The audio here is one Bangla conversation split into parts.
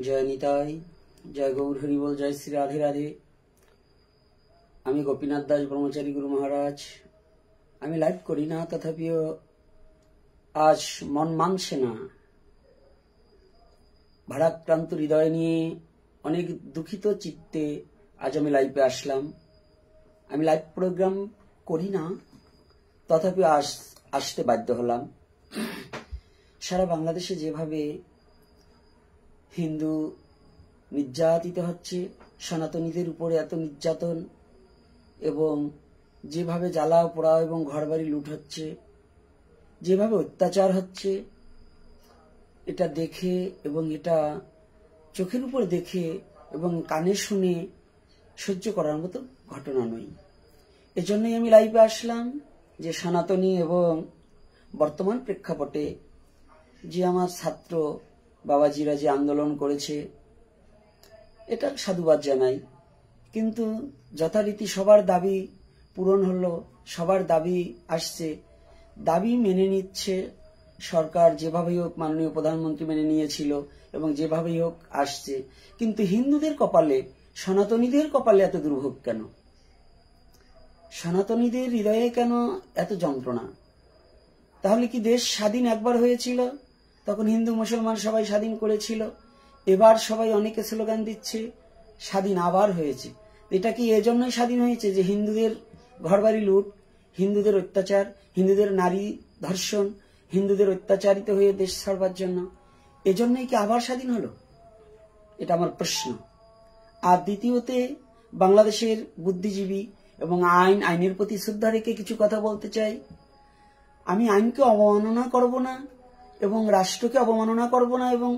জয় নিতাই, জয় গৌর হরিবল, জয় শ্রী রাধে রাধে। আমি গোপীনাথ দাস ব্রহ্মচারী গুরু মহারাজ। আমি লাইভ করি না, তথাপিও আজ মন মানছে না। ভারাক্রান্ত হৃদয় নিয়ে, অনেক দুঃখিত চিত্তে আজ আমি লাইভে আসলাম। আমি লাইভ প্রোগ্রাম করি না, তথাপি আসতে বাধ্য হলাম। সারা বাংলাদেশে যেভাবে হিন্দু নির্যাতিত হচ্ছে, সনাতনীদের উপরে এত নির্যাতন এবং যেভাবে জ্বালা পোড়া এবং ঘরবাড়ি লুট হচ্ছে, যেভাবে অত্যাচার হচ্ছে, এটা দেখে এবং এটা চোখের উপর দেখে এবং কানে শুনে সহ্য করার মতো ঘটনা নয়। এজন্যই আমি লাইভে আসলাম যে সনাতনী এবং বর্তমান প্রেক্ষাপটে যে আমার ছাত্র বাবাজিরা যে আন্দোলন করেছে, এটা সাধুবাদ জানাই। কিন্তু যথারীতি সবার দাবি পূরণ হলো, সবার দাবি আসছে, দাবি মেনে নিচ্ছে সরকার, যেভাবেই হোক মাননীয় প্রধানমন্ত্রী মেনে নিয়েছিল এবং যেভাবেই হোক আসছে। কিন্তু হিন্দুদের কপালে, সনাতনীদের কপালে এত দুর্ভোগ কেন? সনাতনীদের হৃদয়ে কেন এত যন্ত্রণা? তাহলে কি দেশ স্বাধীন একবার হয়েছিল? তখন হিন্দু মুসলমান সবাই স্বাধীন করেছিল। এবার সবাই অনেকে স্লোগান দিচ্ছে স্বাধীন আবার হয়েছে। এটা কি এজন্যই স্বাধীন হয়েছে যে হিন্দুদের ঘরবাড়ি লুট, হিন্দুদের অত্যাচার, হিন্দুদের নারী ধর্ষণ, হিন্দুদের অত্যাচারিত হয়ে দেশ ছাড়বার জন্য? এজন্যই কি আবার স্বাধীন হলো? এটা আমার প্রশ্ন। আর দ্বিতীয়তে, বাংলাদেশের বুদ্ধিজীবী এবং আইনের প্রতি শ্রদ্ধা রেখে কিছু কথা বলতে চাই। আমি আইনকে অবমাননা করব না এবং রাষ্ট্রকে অবমাননা করব না, এবং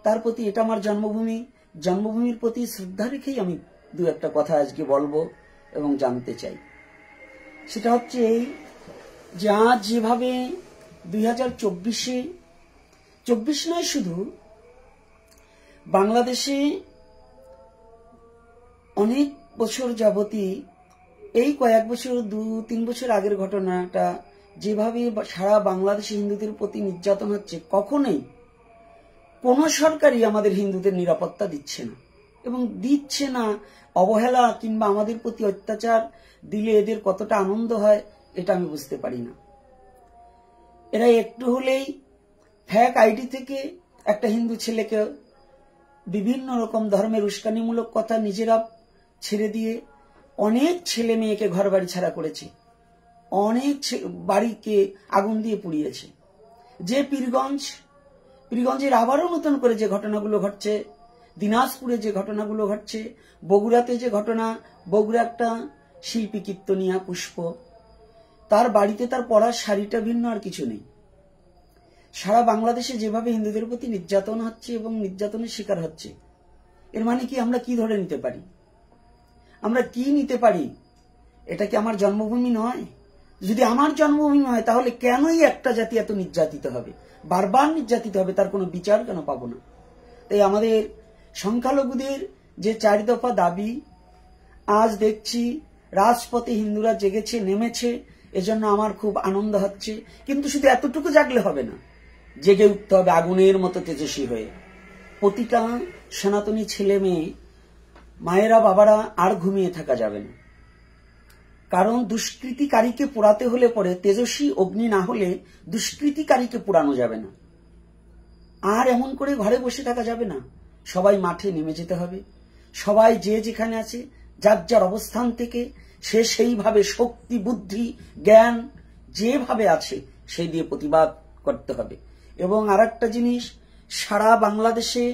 তার প্রতি, এটা আমার জন্মভূমি, জন্মভূমির প্রতি শ্রদ্ধা রেখেই আমি দু একটা কথা আজকে বলবো এবং জানতে চাই। সেটা হচ্ছে এই যে আজ যেভাবে 2024-এ, 24 নয় শুধু, বাংলাদেশে অনেক বছর যাবতী, এই কয়েক বছর, 2-3 বছর আগের ঘটনাটা, যেভাবে সারা বাংলাদেশে হিন্দুদের প্রতি নির্যাতন হচ্ছে, কখনোই কোন সরকারই আমাদের হিন্দুদের নিরাপত্তা দিচ্ছে না এবং দিচ্ছে না। অবহেলা কিংবা আমাদের প্রতি অত্যাচার দিলে এদের কতটা আনন্দ হয়, এটা আমি বুঝতে পারি না। এরা একটু হলেই ফ্যাক আইডি থেকে একটা হিন্দু ছেলেকে বিভিন্ন রকম ধর্মের উস্কানিমূলক কথা নিজেরা ছেড়ে দিয়ে অনেক ছেলে মেয়েকে ঘর বাড়ি ছাড়া করেছে, অনেক বাড়িকে আগুন দিয়ে পুড়িয়েছে। যে পীরগঞ্জের আবারও নতুন করে যে ঘটনাগুলো ঘটছে, দিনাজপুরে যে ঘটনাগুলো ঘটছে, বগুড়াতে যে ঘটনা, বগুড়া একটা শিল্পী কীর্তনিয়া পুষ্প, তার বাড়িতে তার পরার শাড়িটা ভিন্ন, আর কিছু নেই। সারা বাংলাদেশে যেভাবে হিন্দুদের প্রতি নির্যাতন হচ্ছে এবং নির্যাতনের শিকার হচ্ছে, এর মানে কি আমরা কি ধরে নিতে পারি? আমরা কি নিতে পারি? এটা কি আমার জন্মভূমি নয়? যদি আমার জন্মভূমি হয়, তাহলে কেনই একটা জাতি এত নির্যাতিত হবে, বারবার নির্যাতিত হবে? তার কোনো বিচার কেন পাবো না? তাই আমাদের সংখ্যালঘুদের যে 4 দফা দাবি, আজ দেখছি রাজপথে হিন্দুরা জেগেছে, নেমেছে, এজন্য আমার খুব আনন্দ হচ্ছে। কিন্তু শুধু এতটুকু জাগলে হবে না, জেগে উঠতে হবে আগুনের মতো তেজস্বী হয়ে। প্রতিটা সনাতনী ছেলে মেয়ে, মায়েরা, বাবারা আর ঘুমিয়ে থাকা যাবে না। কারণ দুষ্কৃতিকারীকে পোড়াতে হলে পরে তেজস্বী অগ্নি না হলে দুষ্কৃতিকারীকে পোড়ানো যাবে না। আর এমন করে ঘরে বসে থাকা যাবে না, সবাই মাঠে নেমে যেতে হবে। সবাই যে যেখানে আছে, যার যার অবস্থান থেকে সে সেইভাবে শক্তি, বুদ্ধি, জ্ঞান যেভাবে আছে সেই দিয়ে প্রতিবাদ করতে হবে। এবং আর একটা জিনিস, সারা বাংলাদেশে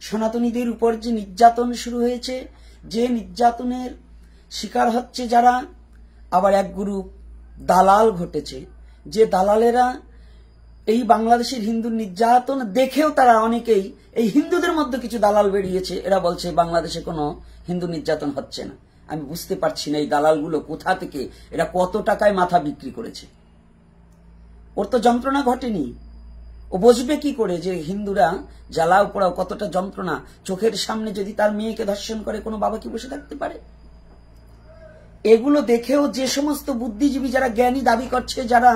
সনাতনীদের উপর যে নির্যাতন শুরু হয়েছে, যে নির্যাতনের শিকার হচ্ছে যারা, আবার এক গ্রুপ দালাল ঘটেছে, যে দালালেরা এই বাংলাদেশের হিন্দুর নির্যাতন দেখেও তারা অনেকেই, এই হিন্দুদের মধ্যে কিছু দালাল বেরিয়েছে, এরা বলছে বাংলাদেশে কোনো হিন্দু নির্যাতন হচ্ছে না। আমি বুঝতে পারছি না এই দালালগুলো কোথা থেকে, এরা কত টাকায় মাথা বিক্রি করেছে। ওর তো যন্ত্রণা ঘটেনি, ও বুঝবে কি করে যে হিন্দুরা জ্বালাও পোড়াও কতটা যন্ত্রণা? চোখের সামনে যদি তার মেয়েকে ধর্ষণ করে, কোনো বাবা কি বসে থাকতে পারে? এগুলো দেখেও যে সমস্ত বুদ্ধিজীবী, যারা জ্ঞানী দাবি করছে, যারা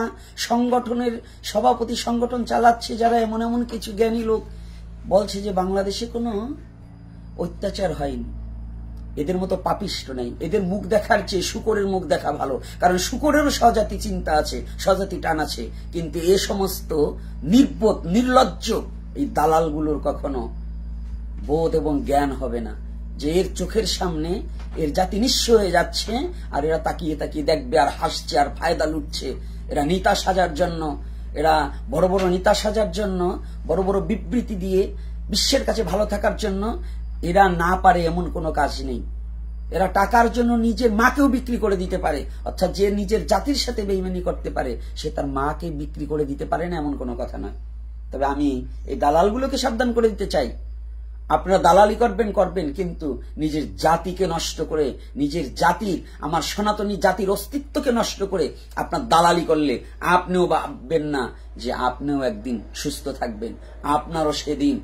সংগঠনের সভাপতি, সংগঠন চালাচ্ছে, যারা এমন এমন কিছু জ্ঞানী লোক, বলছে যে বাংলাদেশে কোনো অত্যাচার হয়নি, এদের মতো পাপিষ্ট নেই, এদের মুখ দেখার চেয়ে শূকরের মুখ দেখা ভালো, কারণ শূকরেরও স্বজাতি চিন্তা আছে, স্বজাতি টান আছে। কিন্তু এ সমস্ত নির্বোধ নির্লজ্জ এই দালালগুলোর কখনো বোধ এবং জ্ঞান হবে না যে এর চোখের সামনে এর জাতি নিঃস্ব হয়ে যাচ্ছে, আর এরা তাকিয়ে তাকিয়ে দেখবে আর হাসছে আর ফায়দা লুটছে। এরা নেতা সাজার জন্য, এরা বড় বড় নেতা সাজার জন্য, বড় বড় বিবৃতি দিয়ে বিশ্বের কাছে ভালো থাকার জন্য এরা না পারে এমন কোনো কাজ নেই। এরা টাকার জন্য নিজের মাকেও বিক্রি করে দিতে পারে, অর্থাৎ যে নিজের জাতির সাথে বেইমানি করতে পারে সে তার মাকে বিক্রি করে দিতে পারে না, এমন কোনো কথা নয়। তবে আমি এই দালালগুলোকে সাবধান করে দিতে চাই, আপনারা দালালি করবেন, কিন্তু নিজের জাতিকে নষ্ট করে, নিজের জাতির, আমার সনাতনী জাতির অস্তিত্বকে নষ্ট করে আপনার দালালি করলে আপনিও ভাববেন না যে আপনিও একদিন সুস্থ থাকবেন। আপনারও সেদিন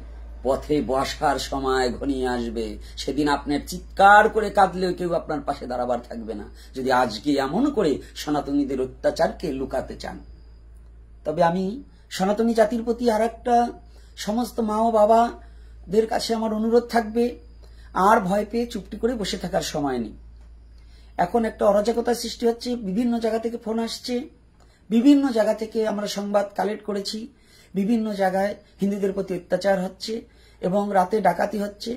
পথে বসার সময় ঘনিয়ে আসবে, সেদিন আপনার চিৎকার করে কাঁদলেও কেউ আপনার পাশে দাঁড়াবার থাকবে না, যদি আজকে এমন করে সনাতনীদের অত্যাচারকে লুকাতে চান। তবে আমি সনাতনী জাতির প্রতি আর একটা সমস্ত মা ও বাবাদের কাছে আমার অনুরোধ থাকবে, আর ভয় পেয়ে চুপটি করে বসে থাকার সময় নেই। এখন একটা অরাজকতার সৃষ্টি হচ্ছে, বিভিন্ন জায়গা থেকে ফোন আসছে, বিভিন্ন জায়গা থেকে আমরা সংবাদ কালেক্ট করেছি, বিভিন্ন জায়গায় হিন্দুদের প্রতি অত্যাচার হচ্ছে এবং রাতে ডাকাতি হচ্ছে।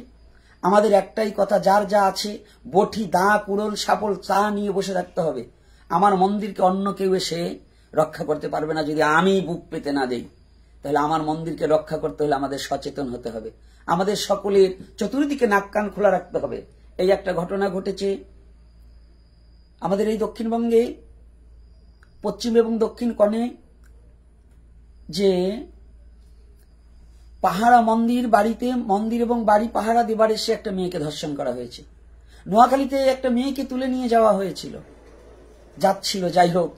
আমাদের একটাই কথা, যার যা আছে বটি দা কুড়োল সাপল চা নিয়ে বসে থাকতে হবে। আমার মন্দিরকে অন্য কেউ এসে রক্ষা করতে পারবে না যদি আমি বুক পেতে না দেই। তাহলে আমার মন্দিরকে রক্ষা করতে হলে আমাদের সচেতন হতে হবে, আমাদের সকলের চতুর্দিকে নাক কান খোলা রাখতে হবে। এই একটা ঘটনা ঘটেছে আমাদের এই দক্ষিণবঙ্গে, পশ্চিম এবং দক্ষিণ কোণে, যে পাহারা মন্দির এবং বাড়ি পাহারা দেবার এসে একটা মেয়েকে ধর্ষণ করা হয়েছে। নোয়াখালীতে একটা মেয়েকে তুলে নিয়ে যাওয়া হয়েছিল, যাচ্ছিল। যাই হোক,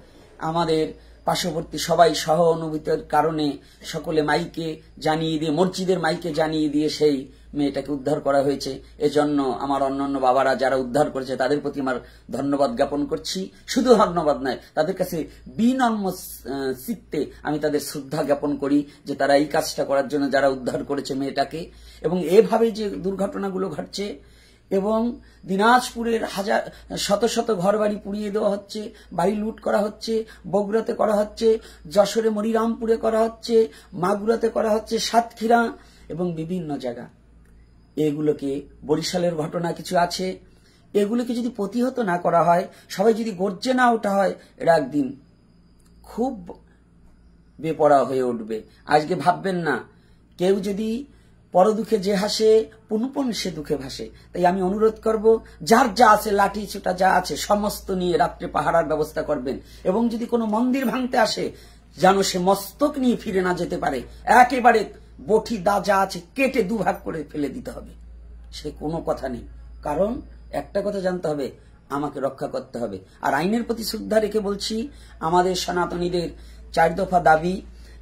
আমাদের পার্শ্ববর্তী সবাই সহ অনুভূতির কারণে সকলে মাইকে জানিয়ে দিয়ে, মসজিদের মাইকে জানিয়ে দিয়ে সেই মেয়েটাকে উদ্ধার করা হয়েছে। এজন্য আমার অন্যান্য বাবারা যারা উদ্ধার করেছে তাদের প্রতি আমার ধন্যবাদ জ্ঞাপন করছি। শুধু ধন্যবাদ নয়, তাদের কাছে বিনম্র চিত্তে আমি তাদের শ্রদ্ধা জ্ঞাপন করি যে তারা এই কাজটা করার জন্য, যারা উদ্ধার করেছে মেয়েটাকে। এবং এভাবে যে দুর্ঘটনাগুলো ঘটছে, এবং দিনাজপুরের শত শত ঘরবাড়ি পুড়িয়ে দেওয়া হচ্ছে, বাড়ি লুট করা হচ্ছে, বগুড়াতে করা হচ্ছে, যশোরে মনিরামপুরে করা হচ্ছে, মাগুরাতে করা হচ্ছে, সাতক্ষীরা এবং বিভিন্ন জায়গা। এগুলোকে, বরিশালের ঘটনা কিছু আছে, এগুলোকে যদি প্রতিহত না করা হয়, সবাই যদি গর্জে না ওঠা হয়, এরা একদিন খুব বেপরোয়া হয়ে উঠবে। আজকে ভাববেন না, কেউ যদি পর দুঃখে যে হাসে পুনপুন সে দুঃখে ভাসে। তাই আমি অনুরোধ করব, যার যা আছে, লাঠি ছোটা যা আছে সমস্ত নিয়ে রাত্রে পাহারার ব্যবস্থা করবেন। এবং যদি কোনো মন্দির ভাঙতে আসে, যেন সে মস্তক নিয়ে ফিরে না যেতে পারে, একেবারে বটি দা যা আছে কেটে দুভাগ করে ফেলে দিতে হবে, সে কোনো কথা নেই। কারণ একটা কথা জানতে হবে, আমাকে রক্ষা করতে হবে। আর আইনের প্রতি শ্রদ্ধা রেখে বলছি, আমাদের সনাতনীদের 4 দফা দাবি,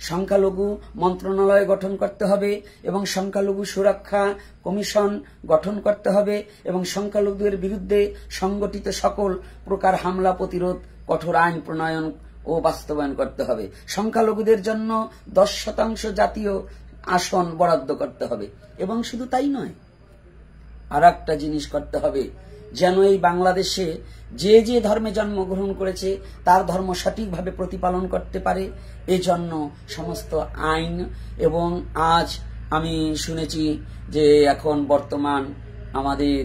সংখ্যালঘু মন্ত্রণালয় গঠন করতে হবে এবং সংখ্যালঘু সুরক্ষা কমিশন গঠন করতে হবে এবং সংখ্যালঘুদের বিরুদ্ধে সংগঠিত সকল প্রকার হামলা প্রতিরোধ কঠোর আইন প্রণয়ন ও বাস্তবায়ন করতে হবে। সংখ্যালঘুদের জন্য 10% জাতীয় আসন বরাদ্দ করতে হবে। এবং শুধু তাই নয়, আর একটা জিনিস করতে হবে, যেন এই বাংলাদেশে যে যে ধর্মে জন্মগ্রহণ করেছে তার ধর্ম সঠিকভাবে প্রতিপালন করতে পারে, এজন্য সমস্ত আইন। এবং আজ আমি শুনেছি যে এখন বর্তমান আমাদের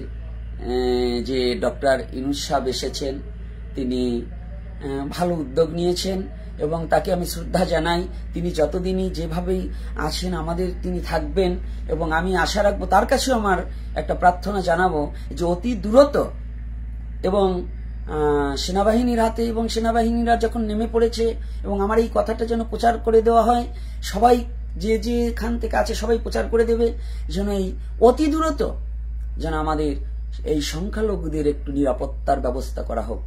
যে ডক্টর ইউনূস সাহেব এসেছেন, তিনি ভালো উদ্যোগ নিয়েছেন এবং তাকে আমি শ্রদ্ধা জানাই। তিনি যতদিনই যেভাবেই আছেন আমাদের তিনি থাকবেন, এবং আমি আশা রাখবো, তার কাছেও আমার একটা প্রার্থনা জানাবো যে অতি দ্রুত এবং সেনাবাহিনীর হাতে, এবং সেনাবাহিনীরা যখন নেমে পড়েছে, এবং আমার এই কথাটা যেন প্রচার করে দেওয়া হয়, সবাই যে যেখান থেকে আছে সবাই প্রচার করে দেবে, যেন এই অতি দ্রুত যেন আমাদের এই সংখ্যালঘুদের একটু নিরাপত্তার ব্যবস্থা করা হোক।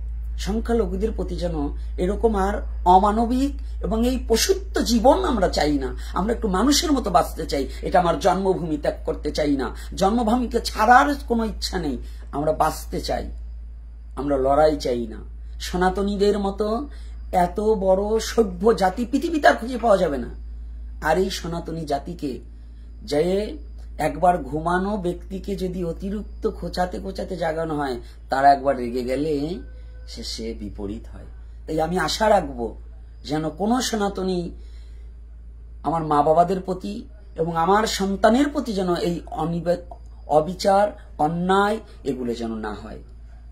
সংখ্যালঘুদের প্রতি যেন এরকম আর অমানবিক এবং এই পশুত্ব জীবন আমরা চাই না। আমরা একটু মানুষের মতো বাঁচতে চাই। এটা আমার জন্মভূমি ত্যাগ করতে চাই না, জন্মভূমিকে ছাড়ার কোনো ইচ্ছা নেই। আমরা বাঁচতে চাই, আমরা লড়াই চাই না। সনাতনীদের মতো এত বড় সভ্য জাতি পৃথিবীতে আর খুঁজে পাওয়া যাবে না। আর এই সনাতনী জাতিকে যে একবার ঘুমানো ব্যক্তিকে যদি অতিরিক্ত খোঁচাতে খোঁচাতে জাগানো হয়, তারা একবার রেগে গেলে সে বিপরীত হয়। তাই আমি আশা রাখবো যেন কোনো সনাতনী আমার মা বাবাদের প্রতি এবং আমার সন্তানের প্রতি যেন এই অবিচার, অন্যায় এগুলো যেন না হয়।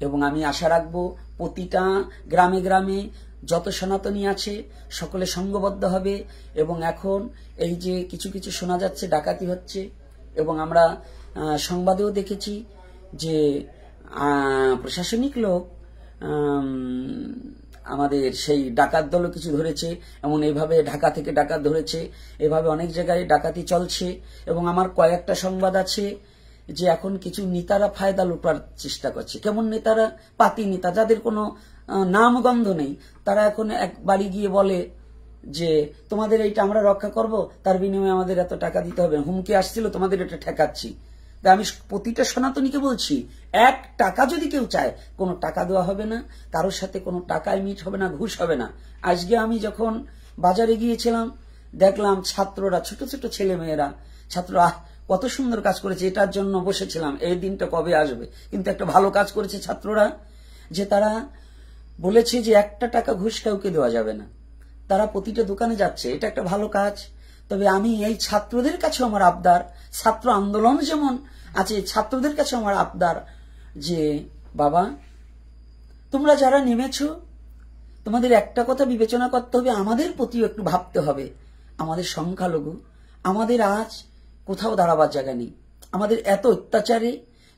এবং আমি আশা রাখবো প্রতিটা গ্রামে গ্রামে যত সনাতনী আছে সকলে সঙ্গবদ্ধ হবে। এবং এখন এই যে কিছু কিছু শোনা যাচ্ছে ডাকাতি হচ্ছে, এবং আমরা সংবাদেও দেখেছি যে প্রশাসনিক লোক আমাদের সেই ডাকাত দলও কিছু ধরেছে, এমন এইভাবে ঢাকা থেকে ডাকাত ধরেছে, এভাবে অনেক জায়গায় ডাকাতি চলছে। এবং আমার কয়েকটা সংবাদ আছে যে এখন কিছু নেতারা ফায়দা লুটার চেষ্টা করছে। কেমন নেতারা? পাতি নেতা, যাদের কোনো নামগন্ধ নেই, তারা এখন এক বাড়ি গিয়ে বলে যে তোমাদের এইটা আমরা রক্ষা করব, তার বিনিময়ে আমাদের এত টাকা দিতে হবে, হুমকি আসছিল তোমাদের এটা ঠেকাচ্ছি। তাই আমি প্রতিটা সনাতনীকে বলছি, 1 টাকা যদি কেউ চায় কোনো টাকা দেওয়া হবে না, কারোর সাথে কোনো টাকায় মিট হবে না, ঘুষ হবে না। আজকে আমি যখন বাজারে গিয়েছিলাম দেখলাম ছাত্ররা, ছোট ছোট ছেলে মেয়েরা, ছাত্ররা কত সুন্দর কাজ করেছে, এটার জন্য বসেছিলাম এই দিনটা কবে আসবে। কিন্তু একটা ভালো কাজ করেছে ছাত্ররা, যে তারা বলেছে যে 1 টাকা ঘুষ কাউকে দেওয়া যাবে না। তারা প্রতিটা দোকানে যাচ্ছে, এটা একটা ভালো কাজ। তবে আমি এই ছাত্রদের কাছে আমার আবদার, ছাত্র আন্দোলন যেমন আছে, ছাত্রদের কাছে আমার আবদার যে বাবা, তোমরা যারা নেমেছ, তোমাদের একটা কথা বিবেচনা করতে হবে, আমাদের প্রতিও একটু ভাবতে হবে। আমাদের সংখ্যালঘু, আমাদের আজ কোথাও দাঁড়াবার জায়গা নেই। আমাদের এত অত্যাচারে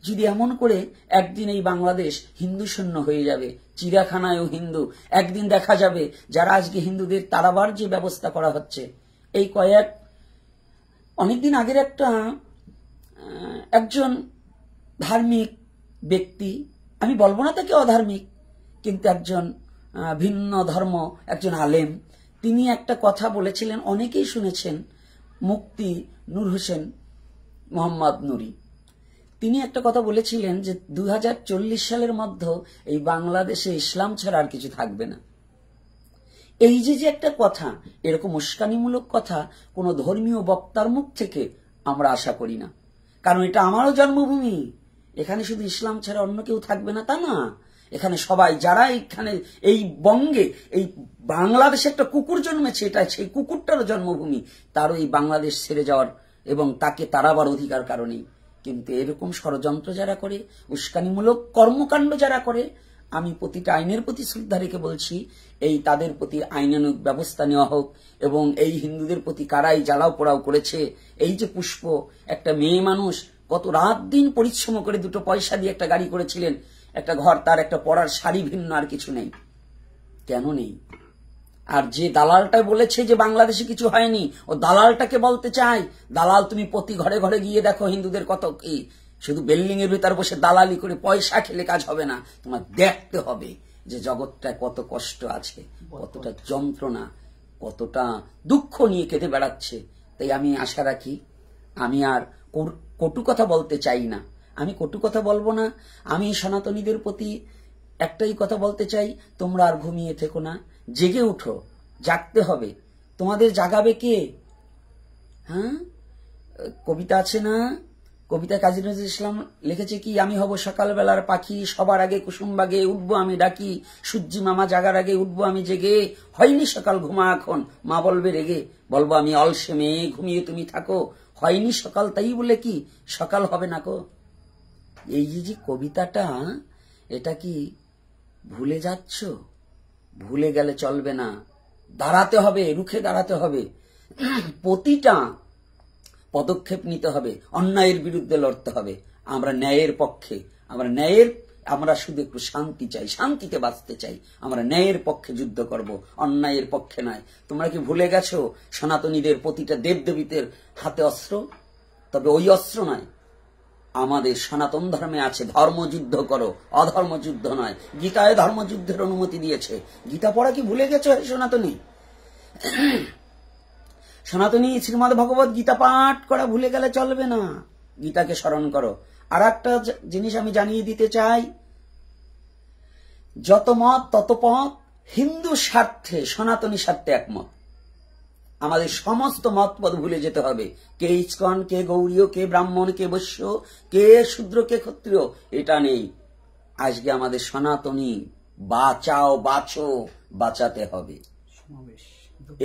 যদি এমন করে একদিন এই বাংলাদেশ হিন্দু শূন্য হয়ে যাবে, চিড়িয়াখানায়ও হিন্দু, একদিন দেখা যাবে যারা আজকে হিন্দুদের তাড়াবার যে ব্যবস্থা করা হচ্ছে। এই অনেকদিন আগের একজন ধার্মিক ব্যক্তি, আমি বলবো না তাকে অধার্মিক, কিন্তু একজন ভিন্ন ধর্ম, একজন আলেম, তিনি একটা কথা বলেছিলেন, অনেকেই শুনেছেন, মুফতি নূর হোসেন মোহাম্মদ নুরি। তিনি একটা কথা বলেছিলেন যে 2040 সালের মধ্যে এই বাংলাদেশে ইসলাম ছাড়া আর কিছু থাকবে না। এই যে একটা কথা, এরকম উস্কানিমূলক কথা কোনো ধর্মীয় বক্তার মুখ থেকে আমরা আশা করি না। কারণ এটা আমারও জন্মভূমি, এখানে শুধু ইসলাম ছাড়া অন্য কেউ থাকবে না তা না। এখানে সবাই, যারা এখানে এই বঙ্গে, এই বাংলাদেশে একটা কুকুর জন্মেছে, এটা সেই কুকুরটারও জন্মভূমি, তারও এই বাংলাদেশ ছেড়ে যাওয়ার এবং তাকে তাড়াবার অধিকার কারণেই। কিন্তু এরকম ষড়যন্ত্র যারা করে, উস্কানিমূলক কর্মকাণ্ড যারা করে, আমি প্রতিটা আইনের প্রতি শ্রদ্ধা রেখে বলছি, এই তাদের প্রতি আইনানুগ ব্যবস্থা নেওয়া হোক। এবং এই হিন্দুদের প্রতি কারাই জ্বালাও পোড়াও করেছে, এই যে পুষ্প, একটা মেয়ে মানুষ কত রাত দিন পরিশ্রম করে 2 পয়সা দিয়ে একটা গাড়ি করেছিলেন, একটা ঘর, তার একটা পরার শাড়ি ভিন্ন আর কিছু নেই, কেন নেই? আর যে দালালটা বলেছে যে বাংলাদেশে কিছু হয়নি, ও দালালটাকে বলতে চাই, দালাল তুমি প্রতি ঘরে ঘরে গিয়ে দেখো হিন্দুদের কত কি, শুধু বিল্ডিং এর ভিতর বসে দালালি করে পয়সা খেলে কাজ হবে না, তোমার দেখতে হবে যে জগৎটায় কত কষ্ট আছে, কতটা যন্ত্রণা, কতটা দুঃখ নিয়ে কেটে বেড়াচ্ছে। তাই আমি আশা রাখি, আমি আর কটু কথা বলতে চাই না, আমি কটু কথা বলবো না। আমি সনাতনীদের প্রতি একটাই কথা বলতে চাই, তোমরা আর ঘুমিয়ে থেকো না, জেগে উঠো, জাগতে হবে। তোমাদের জাগাবে কে? হ্যাঁ, কবিতা আছে না, কবিতা কাজী নজরুল ইসলাম লিখেছে কি, আমি হব সকালবেলার পাখি, সবার আগে কুসুমবাগে উঠবো আমি ডাকি, সূর্যি মামা জাগার আগে উঠবো আমি জেগে, হয়নি সকাল ঘুমা এখন, মা বলবে রেগে, বলবো আমি অলসে মেয়ে, ঘুমিয়ে তুমি থাকো, হয়নি সকাল, তাই বলে কি সকাল হবে না কো? এই যে কবিতাটা, এটা কি ভুলে যাচ্ছ? ভুলে গেলে চলবে না, দাঁড়াতে হবে, রুখে দাঁড়াতে হবে, প্রতিটা পদক্ষেপ নিতে হবে, অন্যায়ের বিরুদ্ধে লড়তে হবে। আমরা ন্যায়ের পক্ষে, আমরা শুধু একটু শান্তি চাই, শান্তিতে বাঁচতে চাই, আমরা ন্যায়ের পক্ষে যুদ্ধ করব, অন্যায়ের পক্ষে নয়। তোমরা কি ভুলে গেছো সনাতনীদের প্রতিটা দেবদেবীদের হাতে অস্ত্র? তবে ওই অস্ত্র নয়, আমাদের সনাতন ধর্মে আছে ধর্মযুদ্ধ করো, অধর্মযুদ্ধ নয়। গীতায় ধর্মযুদ্ধের অনুমতি দিয়েছে, গীতা পড়া কি ভুলে গেছো সনাতনী? সনাতনী শ্রীমদ ভগবত গীতা পাঠ করা ভুলে গেলে চলবে না, গীতাকে স্মরণ করো। আর একটা জিনিস আমি জানিয়ে দিতে চাই, যত মত তত পথ, হিন্দু স্বার্থে সনাতনী স্বার্থে একমত। আমাদের সমস্ত মতপদ ভুলে যেতে হবে। কে ইস্কন, কে গৌড়ীয়, কে ব্রাহ্মণ, কে বৈশ্য, কে শূদ্র, কে ক্ষত্রিয়, এটা নেই। আজকে আমাদের সনাতনী বাঁচাও, বাঁচো, বাঁচাতে হবে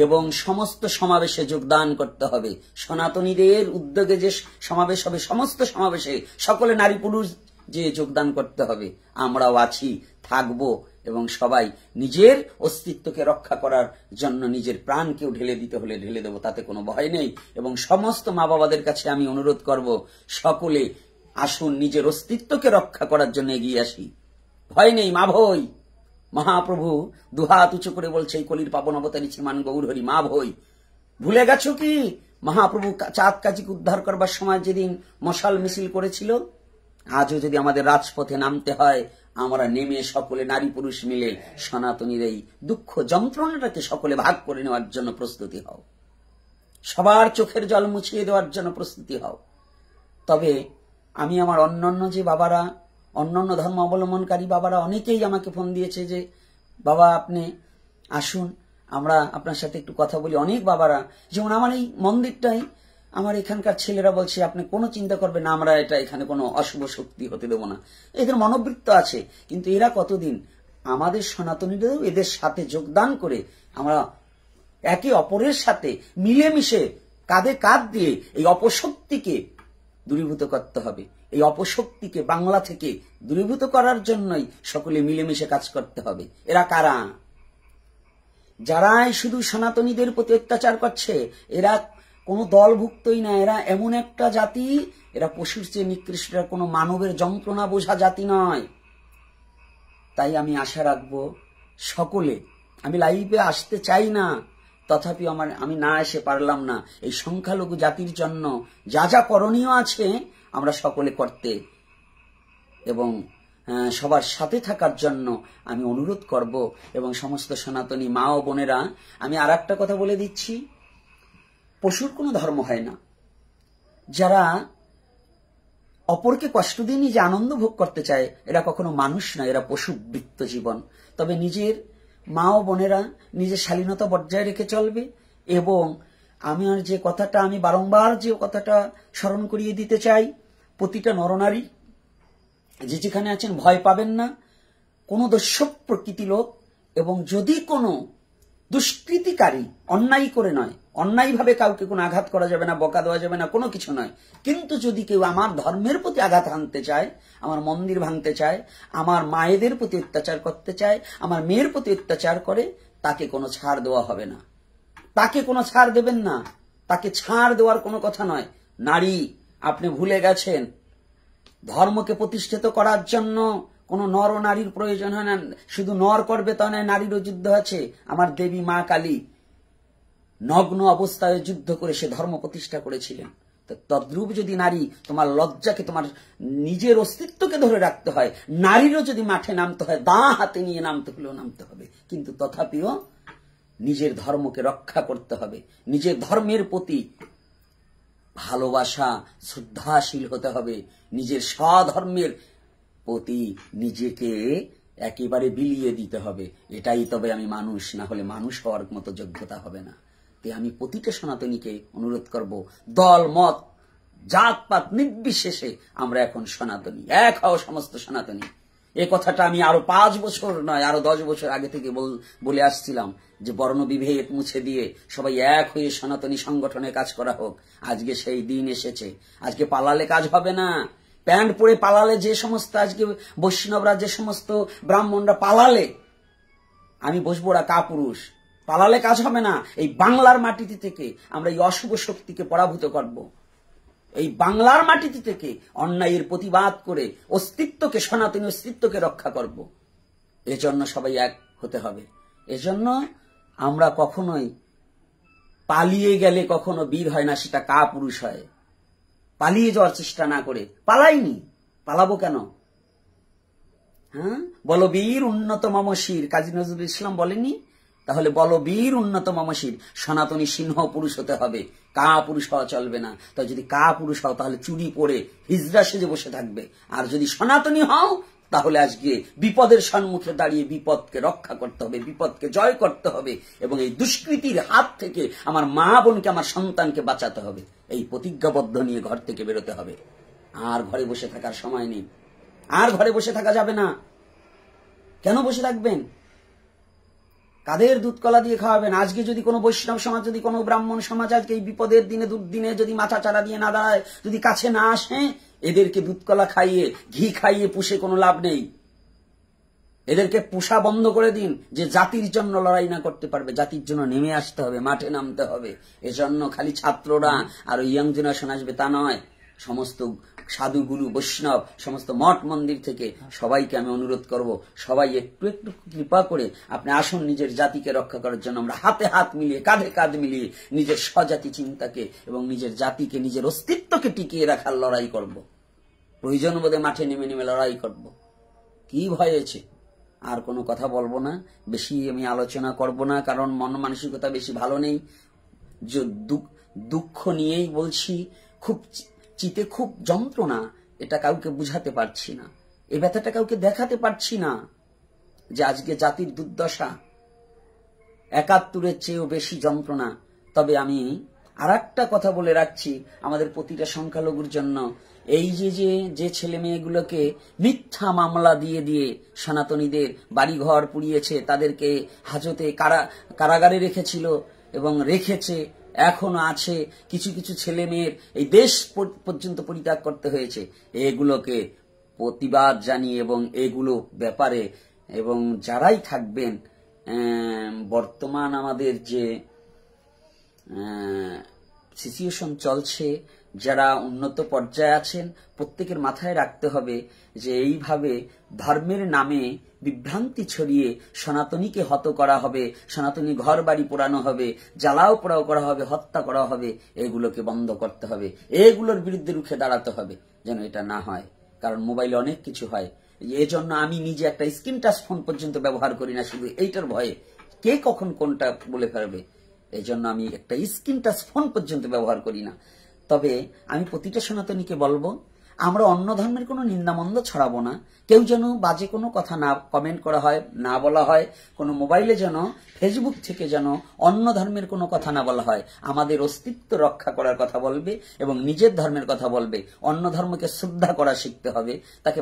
এবং সমস্ত সমাবেশে যোগদান করতে হবে। সনাতনীদের উদ্যোগে যে সমাবেশ হবে, সমস্ত সমাবেশে সকলে নারী পুরুষ যে যোগদান করতে হবে। আমরাও আছি, থাকবো এবং সবাই নিজের অস্তিত্বকে রক্ষা করার জন্য নিজের প্রাণকেও ঢেলে দিতে হলে ঢেলে দেবো, তাতে কোনো ভয় নেই। এবং সমস্ত মা বাবাদের কাছে আমি অনুরোধ করব, সকলে আসুন নিজের অস্তিত্বকে রক্ষা করার জন্য এগিয়ে আসি। ভয় নেই, মা ভই। মহাপ্রভু দুহাত উঁচু করে বলছে, এই কলির পাবন অবতারী শ্রীমান গৌর হরি, মা ভই। ভুলে গেছো কি মহাপ্রভু চাঁদ কাজীকে উদ্ধার করবার সময় যেদিন মশাল মিছিল করেছিল? আজও যদি আমাদের রাজপথে নামতে হয়, আমরা নেমে সকলে নারী পুরুষ মিলে সনাতনীর এই দুঃখ যন্ত্রণাটাকে সকলে ভাগ করে নেওয়ার জন্য প্রস্তুতি হও, সবার চোখের জল মুছিয়ে দেওয়ার জন্য প্রস্তুতি হও। তবে আমি আমার অন্যান্য যে বাবারা, অন্যান্য ধর্ম অবলম্বনকারী বাবারা অনেকেই আমাকে ফোন দিয়েছে যে বাবা আপনি আসুন, আমরা আপনার সাথে একটু কথা বলি। অনেক বাবারা, যেমন আমার এই মন্দিরটাই আমার এখানকার ছেলেরা বলছে আপনি কোনো চিন্তা করবেন না, আমরা এটা এখানে কোনো অশুভ শক্তি হতে দেব না। এদের মনোবৃত্ত আছে, কিন্তু এরা কতদিন আমাদের সনাতনীদেরও এদের সাথে যোগদান করে আমরা একে অপরের সাথে মিলেমিশে কাঁধে কাঁধ দিয়ে এই অপশক্তিকে দূরীভূত করতে হবে। এই অপশক্তিকে বাংলা থেকে দূরীভূত করার জন্যই সকলে মিলেমিশে কাজ করতে হবে। এরা কারা? যারাই শুধু সনাতনীদের প্রতি অত্যাচার করছে, এরা কোনো দলভুক্তই না। এরা এমন একটা জাতি, এরা পশুর চেয়ে নিকৃষ্ট, কোনো মানবের যন্ত্রণা বোঝা জাতি নয়। তাই আমি আশা রাখবো সকলে, আমি লাইভে আসতে চাই না, তথাপি আমি না এসে পারলাম না। এই সংখ্যালঘু জাতির জন্য যা যা করণীয় আছে আমরা সকলে করতে এবং সবার সাথে থাকার জন্য আমি অনুরোধ করব। এবং সমস্ত সনাতনী মা ও বোনেরা, আমি আর একটা কথা বলে দিচ্ছি, পশুর কোনো ধর্ম হয় না। যারা অপরকে কষ্ট দিয়ে নিজে আনন্দ ভোগ করতে চায়, এরা কখনো মানুষ নয়, এরা পশুবৃত্ত জীবন। তবে নিজের মা ও বোনেরা নিজের শালীনতা বজায় রেখে চলবে। এবং আমি যে কথাটা, আমি বারংবার যে কথাটা স্মরণ করিয়ে দিতে চাই, প্রতিটা নরনারী যে যেখানে আছেন ভয় পাবেন না। কোনো দস্যু প্রকৃতি লোক এবং যদি কোনো দুষ্কৃতিকারী অন্যায় করে নয়, অন্যায়ভাবে কাউকে কোনো আঘাত করা যাবে না, বকা দেওয়া যাবে না, কোনো কিছু নয়। কিন্তু যদি কেউ আমার ধর্মের প্রতি আঘাত হানতে চায়, আমার মন্দির ভাঙতে চায়, আমার মায়েদের প্রতি অত্যাচার করতে চায়, আমার মেয়ের প্রতি অত্যাচার করে, তাকে কোনো ছাড় দেওয়া হবে না। তাকে কোনো ছাড় দেবেন না, তাকে ছাড় দেওয়ার কোনো কথা নয়। নারী, আপনি ভুলে গেছেন, ধর্মকে প্রতিষ্ঠিত করার জন্য কোনো নর ও নারীর প্রয়োজন হয় না। শুধু নর করবে তা নয়, নারীরও যুদ্ধ আছে। আমার দেবী মা কালী নগ্ন অবস্থায় যুদ্ধ করে সে ধর্ম প্রতিষ্ঠা করেছিলেন। তদ্রূপ যদি নারী, তোমার লজ্জাকে, তোমার নিজের অস্তিত্বকে ধরে রাখতে হয়, নারীরও যদি মাঠে নামতে হয়, দা হাতে নিয়ে নামতে হলেও নামতে হবে। কিন্তু তথাপিও নিজের ধর্মকে রক্ষা করতে হবে। নিজের ধর্মের প্রতি ভালোবাসা, শ্রদ্ধাশীল হতে হবে। নিজের স্বধর্মের প্রতি নিজেকে একেবারে বিলিয়ে দিতে হবে। এটাই তবে আমি মানুষ, না হলে মানুষ হওয়ার মতো যোগ্যতা হবে না। তাই আমি প্রতিটা সনাতনীকে অনুরোধ করব, দল মত জাতপাত নির্বিশেষে আমরা এখন সনাতনী, এক হও সমস্ত সনাতনী। এ কথাটা আমি আরো 5 বছর নয়, আরো 10 বছর আগে থেকে বলে আসছিলাম যে বর্ণ বিভেদ মুছে দিয়ে সবাই এক হয়ে সনাতনী সংগঠনে কাজ করা হোক। আজকে সেই দিন এসেছে। আজকে পালালে কাজ হবে না। প্যান্ট পরে পালালে, যে সমস্ত আজকে বৈষ্ণবরা, যে সমস্ত ব্রাহ্মণরা পালালে, আমি বসবো ওরা কাপুরুষ। পালালে কাজ হবে না। এই বাংলার মাটিতে থেকে আমরা এই অশুভ শক্তিকে পরাভূত করব। এই বাংলার মাটিতে থেকে অন্যায়ের প্রতিবাদ করে অস্তিত্বকে, সনাতনী অস্তিত্বকে রক্ষা করব। এজন্য সবাই এক হতে হবে। এজন্য আমরা কখনোই পালিয়ে গেলে কখনো বীর হয় না, সেটা কাপুরুষ হয়। পালিয়ে যাওয়ার চেষ্টা না করে, পালাইনি, পালাবো কেন? হ্যাঁ, বলো বীর উন্নত মম শির, কাজী নজরুল ইসলাম বলেনি? তাহলে বলো বীর উন্নত মম শির, সনাতনী সিংহ পুরুষ হতে হবে, কা পুরুষ হওয়া চলবে না। তাই যদি কা পুরুষ হও তাহলে চুরি পরে হিজড়া সেজে বসে থাকবে, আর যদি সনাতনী হও তাহলে আজকে বিপদের সম্মুখে দাঁড়িয়ে বিপদকে রক্ষা করতে হবে, বিপদকে জয় করতে হবে এবং এই দুষ্কৃতির হাত থেকে আমার মা বোনকে, আমার সন্তানকে বাঁচাতে হবে। এই প্রতিজ্ঞাবদ্ধ নিয়ে ঘর থেকে বেরোতে হবে। আর ঘরে বসে থাকার সময় নেই, আর ঘরে বসে থাকা যাবে না। কেন বসে থাকবেন? কাদের দুধ কলা দিয়ে খাওয়াবেন? আজকে যদি কোনো বৈষ্ণব সমাজ, যদি কোনো ব্রাহ্মণ সমাজ আজকে এই বিপদের দিনে, দুর্দিনে যদি মাথা চারা দিয়ে না দাঁড়ায়, যদি কাছে না আসে, এদেরকে দুধ কলা খাইয়ে, ঘি খাইয়ে পুষে কোনো লাভ নেই। এদেরকে পুষা বন্ধ করে দিন। যে জাতির জন্য লড়াই না করতে পারবে, জাতির জন্য নেমে আসতে হবে, মাঠে নামতে হবে। এজন্য খালি ছাত্ররা আর ইয়াং জেনারেশন আসবে তা নয়, সমস্ত সাধু গুরু বৈষ্ণব, সমস্ত মঠ মন্দির থেকে সবাইকে আমি অনুরোধ করব, সবাই একটু একটু কৃপা করে আপনি আসুন, নিজের জাতিকে রক্ষা করার জন্য আমরা হাতে হাত মিলিয়ে, কাঁধে কাঁধ মিলিয়ে নিজের স্বজাতি চিন্তাকে এবং নিজের জাতিকে, নিজের অস্তিত্বকে টিকিয়ে রাখার লড়াই করব। প্রয়োজন বোধে মাঠে নেমে নেমে লড়াই করব। কি ভয়েছে? আর কোনো কথা বলবো না, বেশি আমি আলোচনা করব না, কারণ মন মানসিকতা বেশি ভালো নেই। দুঃখ নিয়েই বলছি, খুব চিতে খুব যন্ত্রণা, এটা কাউকে বুঝাতে পারছি না, এই ব্যথাটা কাউকে দেখাতে পারছি না যে আজকে জাতির দুর্দশা ৭১-এর চেয়েও বেশি যন্ত্রণা। তবে আমি আর একটা কথা বলে রাখছি আমাদের প্রতিটা সংখ্যালঘুর জন্য, এই যে ছেলে মেয়েগুলোকে মিথ্যা মামলা দিয়ে দিয়ে সনাতনীদের বাড়িঘর পুড়িয়েছে, তাদেরকে হাজতে কারাগারে রেখেছিল এবং রেখেছে, এখনো আছে, কিছু কিছু ছেলে মেয়ের এই দেশ পর্যন্ত পরিত্যাগ করতে হয়েছে, এগুলোকে প্রতিবাদ জানিয়ে এবং এগুলো ব্যাপারে এবং যারাই থাকবেন, বর্তমান আমাদের যে সিচুয়েশন চলছে, যারা উন্নত পর্যায়ে আছেন, প্রত্যেকের মাথায় রাখতে হবে যে এইভাবে ধর্মের নামে বিভ্রান্তি ছড়িয়ে সনাতনীকে হত করা হবে, সনাতনী ঘর বাড়ি পোড়ানো হবে, জ্বালাও পোড়াও করা হবে, হত্যা করা হবে, এগুলোকে বন্ধ করতে হবে, এগুলোর বিরুদ্ধে রুখে দাঁড়াতে হবে যেন এটা না হয়। কারণ মোবাইলে অনেক কিছু হয়, এজন্য আমি নিজে একটা স্ক্রিন টাচ ফোন পর্যন্ত ব্যবহার করি না, শুধু এইটার ভয়ে কে কখন কোনটা বলে ফেলবে, এই জন্য আমি একটা স্ক্রিন টাচ ফোন পর্যন্ত ব্যবহার করি না। তবে আমি প্রতিটা সনাতনীকে বলবো, আমরা অন্য ধর্মের কোনো নিন্দামন্দ ছড়াবো না। কেউ যেন বাজে কোনো কথা না কমেন্ট করা হয়, না বলা হয়, কোনো মোবাইলে যেন, ফেসবুক থেকে যেন অন্য ধর্মের কোনো কথা না বলা হয়। আমাদের অস্তিত্ব রক্ষা করার কথা বলবে এবং নিজের ধর্মের কথা বলবে। অন্য ধর্মকে শ্রদ্ধা করা শিখতে হবে, তাকে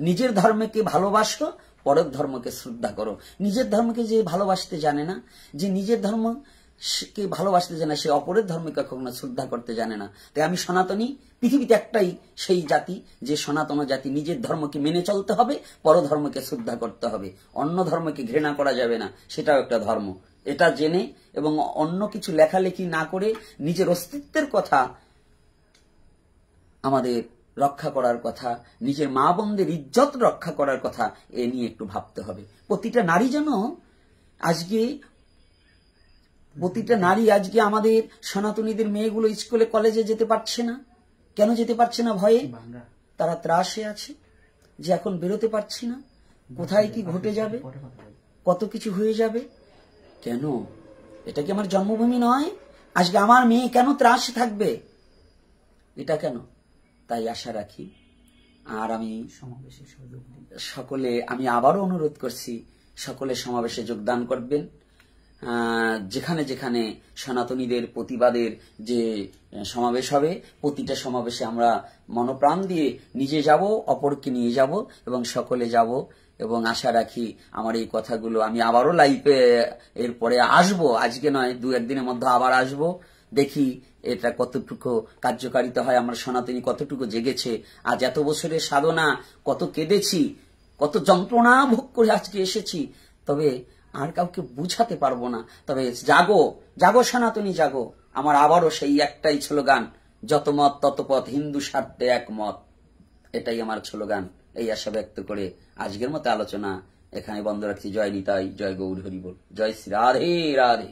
নিজের ধর্মকে ভালোবাসো, পরের ধর্মকে শ্রদ্ধা করো। নিজের ধর্মকে যে ভালোবাসতে জানে না, যে নিজের ধর্ম কে ভালোবাসতে জানে, সে অপরের ধর্মকে কখনো শ্রদ্ধা করতে জানে না। তাই আমি সনাতনী, পৃথিবীতে একটাই সেই জাতি যে সনাতন জাতি, নিজের ধর্মকে মেনে চলতে হবে, পরধর্মকে শ্রদ্ধা করতে হবে, অন্য ধর্মকে ঘৃণা করা যাবে না, সেটাও একটা ধর্ম। এটা জেনে এবং অন্য কিছু লেখালেখি না করে নিজের অস্তিত্বের কথা আমাদের রক্ষা করার কথা, নিজের মা বোনদের ইজ্জত রক্ষা করার কথা, এ নিয়ে একটু ভাবতে হবে। প্রতিটা নারী আজকে আমাদের সনাতনীদের মেয়েগুলো স্কুলে কলেজে যেতে পারছে না। কেন যেতে পারছে না? ভয়ে। তারা ত্রাসে আছে যে এখন বেরোতে পারছি না, কোথায় কি ঘটে যাবে, কত কিছু হয়ে যাবে। কেন? এটা কি আমার জন্মভূমি নয়? আজকে আমার মেয়ে কেন ত্রাসে থাকবে? এটা কেন? তাই আশা রাখি। আর আমি আমি আবারও অনুরোধ করছি, সকলে সমাবেশে যোগদান করবেন। যেখানে যেখানে সনাতনীদের প্রতিবাদের যে সমাবেশ হবে, প্রতিটা সমাবেশে আমরা মনোপ্রাণ দিয়ে নিজে যাব, অপরকে নিয়ে যাব এবং সকলে যাব। এবং আশা রাখি আমার এই কথাগুলো আমি আবারও লাইভে এরপরে আসবো, আজকে নয়, 2-1 দিনের মধ্যে আবার আসবো। দেখি এটা কতটুকু কার্যকারিতা হয়, আমার সনাতনী কতটুকু জেগেছে। আজ এত বছরের সাধনা, কত কেঁদেছি, কত যন্ত্রণা ভোগ করে আজকে এসেছি, তবে আর কাউকে বুঝাতে পারবো না। তবে জাগো, জাগো সনাতনী জাগো। আমার আবারও সেই একটাই স্লোগান, যত মত তত পথ, হিন্দু স্বার্থে একমত, এটাই আমার স্লোগান। এই আশা ব্যক্ত করে আজকের মতো আলোচনা এখানে বন্ধ রাখছি। জয় নিতাই, জয় গৌর হরি বল, জয় শ্রী রাধে রাধে।